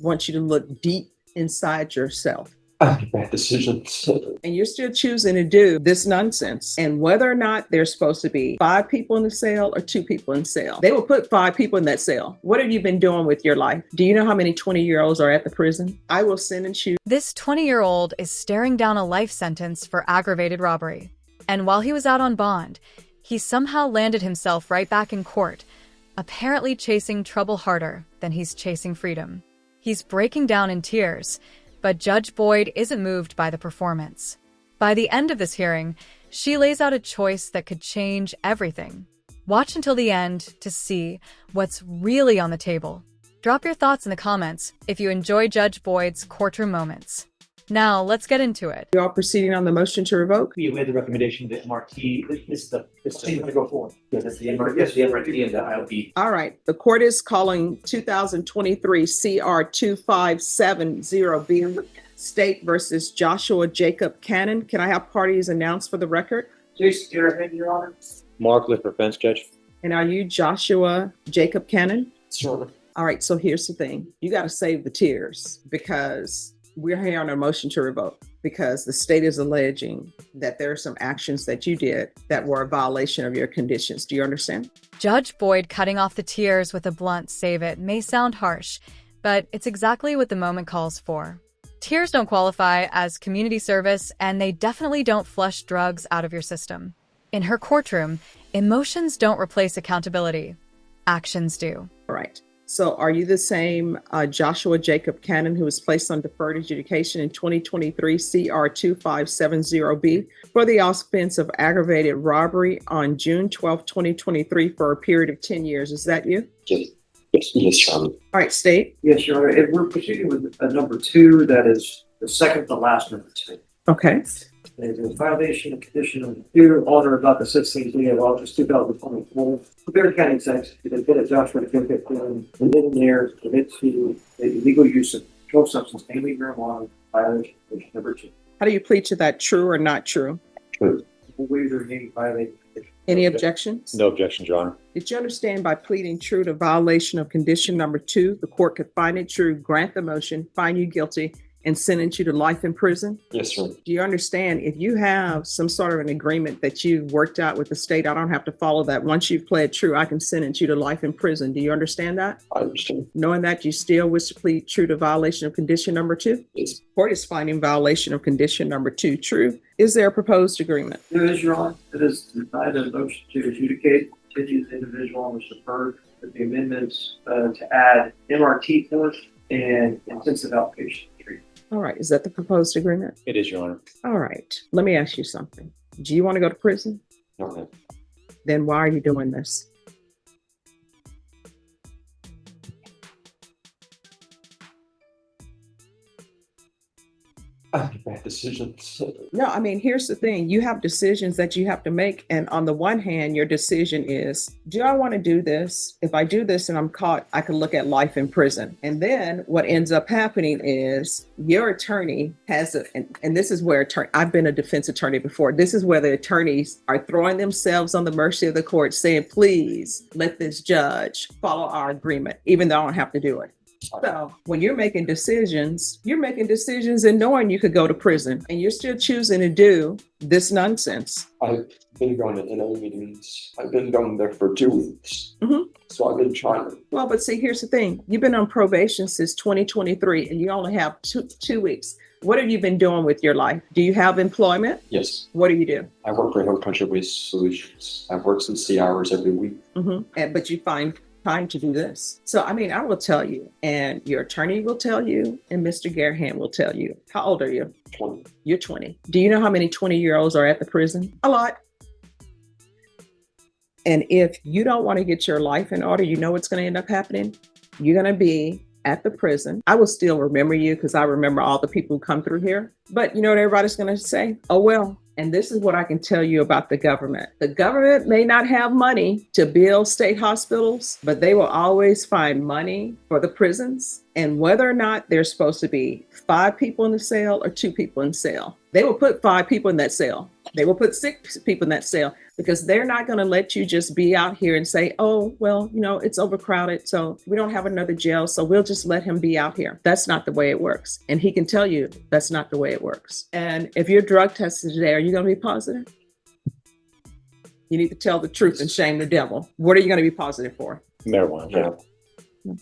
want you to look deep inside yourself. I make bad decisions. And you're still choosing to do this nonsense. And whether or not there's supposed to be 5 people in the cell or 2 people in the cell, they will put 5 people in that cell. What have you been doing with your life? Do you know how many 20-year-olds are at the prison? I will sentence you. This 20-year-old is staring down a life sentence for aggravated robbery. And while he was out on bond, he somehow landed himself right back in court, apparently chasing trouble harder than he's chasing freedom. He's breaking down in tears, but Judge Boyd isn't moved by the performance. By the end of this hearing, she lays out a choice that could change everything. Watch until the end to see what's really on the table. Drop your thoughts in the comments if you enjoy Judge Boyd's courtroom moments. Now, let's get into it. You all proceeding on the motion to revoke? We made the recommendation that MRT, this is going to go forward. Yeah, that's the MRT, yes, the MRT and the ILB. All right. The court is calling 2023 CR 2570B State versus Joshua Jacob Cannon. Can I have parties announced for the record? Jason, Your Honor. Mark Lick for fence judge. And are you Joshua Jacob Cannon? Sure. All right. So here's the thing. You got to save the tears because we're here on a motion to revoke because the state is alleging that there are some actions that you did that were a violation of your conditions. Do you understand? Judge Boyd cutting off the tears with a blunt save it may sound harsh, but it's exactly what the moment calls for. Tears don't qualify as community service, and they definitely don't flush drugs out of your system. In her courtroom, emotions don't replace accountability. Actions do. All right. So are you the same Joshua Jacob Cannon who was placed on deferred adjudication in 2023 CR 2570B for the offense of aggravated robbery on June 12, 2023 for a period of 10 years? Is that you? Yes, Your Honor. All right, state. Yes, Your Honor. And we're proceeding with number 2, that is the second to last number 2. Okay. There's a violation of condition number 2 on or about the 16th day of August 2024. Bear County, Texas, they did a Joshua Jacob Cannon and then there commit to the illegal use of controlled substance, namely marijuana, violation of condition number 2. How do you plead to that? True or not true? True. Waiver any violation. Any objections? No objections, Your Honor. Did you understand by pleading true to violation of condition number 2, the court could find it true, grant the motion, find you guilty, and sentence you to life in prison? Yes, sir. Do you understand if you have some sort of an agreement that you worked out with the state, I don't have to follow that. Once you've pled true, I can sentence you to life in prison. Do you understand that? I understand. Knowing that, you still wish to plead true to violation of condition number 2? Yes. Court is finding violation of condition number 2 true. Is there a proposed agreement? There is, Your Honor. It is denied a motion to adjudicate, continue the individual on the deferred with the amendments to add MRT killers and intensive outpatient treatment. All right. Is that the proposed agreement? It is, Your Honor. All right. Let me ask you something. Do you want to go to prison? Okay. Then why are you doing this? I make bad decisions. No, I mean, here's the thing. You have decisions that you have to make. And on the one hand, your decision is, do I want to do this? If I do this and I'm caught, I can look at life in prison. And then what ends up happening is your attorney has and this is where I've been a defense attorney before. This is where the attorneys are throwing themselves on the mercy of the court saying, please let this judge follow our agreement, even though I don't have to do it. So when you're making decisions and knowing you could go to prison and you're still choosing to do this nonsense. I've been going to NA meetings. I've been going there for 2 weeks. Mm-hmm. So I've been trying to. Well, but see, here's the thing. You've been on probation since 2023 and you only have two weeks. What have you been doing with your life? Do you have employment? Yes. What do you do? I work for Hill Country Waste Solutions. I work 60 hours every week. Mm-hmm. But you find time to do this. So, I mean, I will tell you, and your attorney will tell you, and Mr. Gareham will tell you. How old are you? 20. You're 20. Do you know how many 20-year-olds are at the prison? A lot. And if you don't want to get your life in order, you know what's going to end up happening? You're going to be at the prison. I will still remember you because I remember all the people who come through here. But you know what everybody's going to say? Oh, well. And this is what I can tell you about the government. The government may not have money to build state hospitals, but they will always find money for the prisons. And whether or not there's supposed to be 5 people in the cell or 2 people in the cell, they will put 5 people in that cell. They will put 6 people in that cell because they're not going to let you just be out here and say, oh, well, you know, it's overcrowded, so we don't have another jail, so we'll just let him be out here. That's not the way it works. And he can tell you that's not the way it works. And if you're drug tested today, are you going to be positive? You need to tell the truth and shame the devil. What are you going to be positive for? Marijuana. Yeah.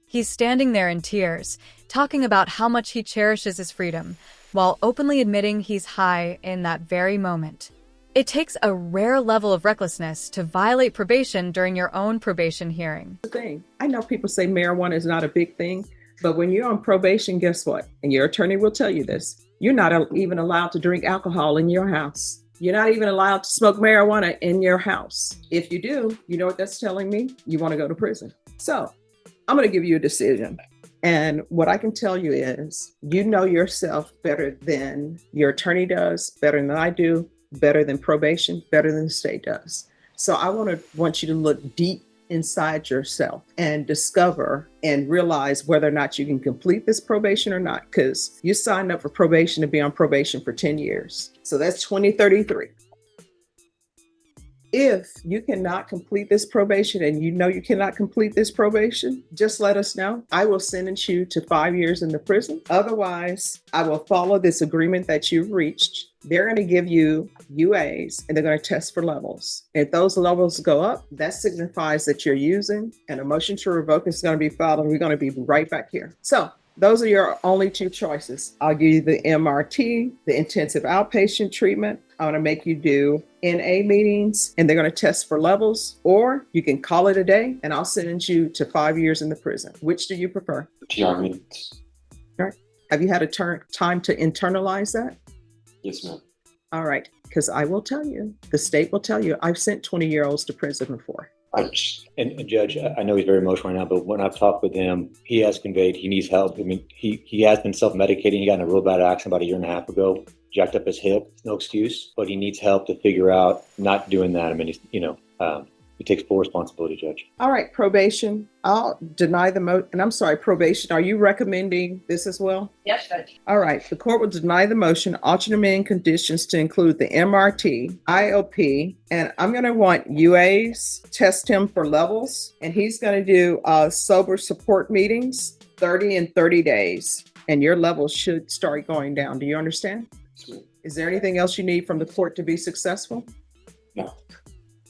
He's standing there in tears, talking about how much he cherishes his freedom, while openly admitting he's high in that very moment. It takes a rare level of recklessness to violate probation during your own probation hearing. The thing, I know people say marijuana is not a big thing, but when you're on probation, guess what? And your attorney will tell you this. You're not even allowed to drink alcohol in your house. You're not even allowed to smoke marijuana in your house. If you do, you know what that's telling me? You want to go to prison. So I'm going to give you a decision. And what I can tell you is, you know yourself better than your attorney does, better than I do, better than probation, better than the state does. So I want you to look deep inside yourself and discover and realize whether or not you can complete this probation or not, because you signed up for probation to be on probation for 10 years. So that's 2033. If you cannot complete this probation and you know you cannot complete this probation, just let us know. I will sentence you to 5 years in the prison. Otherwise, I will follow this agreement that you've reached. They're going to give you UAs and they're going to test for levels. If those levels go up, that signifies that you're using, and a motion to revoke is going to be filed, and we're going to be right back here. So those are your only 2 choices. I'll give you the MRT, the intensive outpatient treatment. I'm going to make you do NA meetings and they're going to test for levels, or you can call it a day and I'll sentence you to 5 years in the prison. Which do you prefer? TR meetings. All right. Have you had a time to internalize that? Yes, ma'am. All right. Because I will tell you, the state will tell you, I've sent 20-year-olds to prison before. And Judge, I know he's very emotional right now, but when I've talked with him, he has conveyed he needs help. I mean, he has been self-medicating. He got in a real bad accident about 1.5 years ago, jacked up his hip, no excuse, but he needs help to figure out not doing that. I mean, he takes full responsibility, Judge. All right, probation. I'll deny the and I'm sorry, probation. Are you recommending this as well? Yes, Judge. All right, the court will deny the motion, alternate conditions to include the MRT, IOP, and I'm going to want UAs, test him for levels, and he's going to do sober support meetings, 30 and 30 days, and your levels should start going down. Do you understand? Yes, ma'am. Is there anything else you need from the court to be successful? No.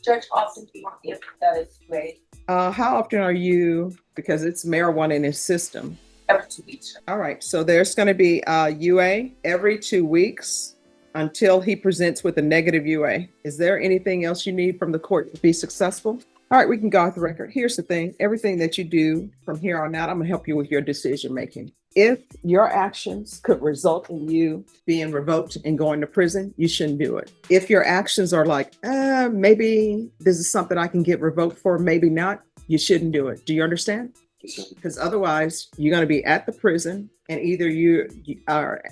Judge, often do you want the those ways How often are you, because it's marijuana in his system? every 2 weeks? All right, so there's going to be UA every 2 weeks until he presents with a negative UA. Is there anything else you need from the court to be successful? All right, we can go off the record. Here's the thing. Everything that you do from here on out, I'm going to help you with your decision making. If your actions could result in you being revoked and going to prison, you shouldn't do it. If your actions are like, maybe this is something I can get revoked for, maybe not, you shouldn't do it. Do you understand? Yes, ma'am. Because otherwise you're going to be at the prison, and either you are,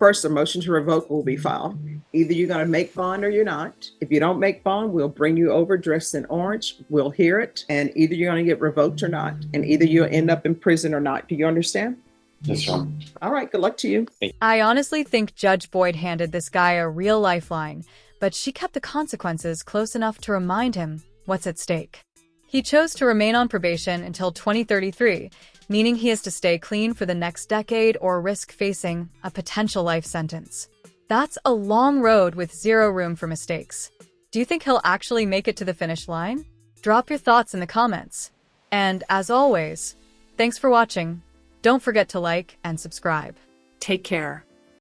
first a motion to revoke will be filed. Either you're going to make bond or you're not. If you don't make bond, we'll bring you over dressed in orange. We'll hear it. And either you're going to get revoked or not. And either you'll end up in prison or not. Do you understand? Yes, ma'am. All right. Good luck to you. I honestly think Judge Boyd handed this guy a real lifeline, but she kept the consequences close enough to remind him what's at stake. He chose to remain on probation until 2033, meaning he has to stay clean for the next decade or risk facing a potential life sentence. That's a long road with zero room for mistakes. Do you think he'll actually make it to the finish line? Drop your thoughts in the comments. And as always, thanks for watching. Don't forget to like and subscribe. Take care.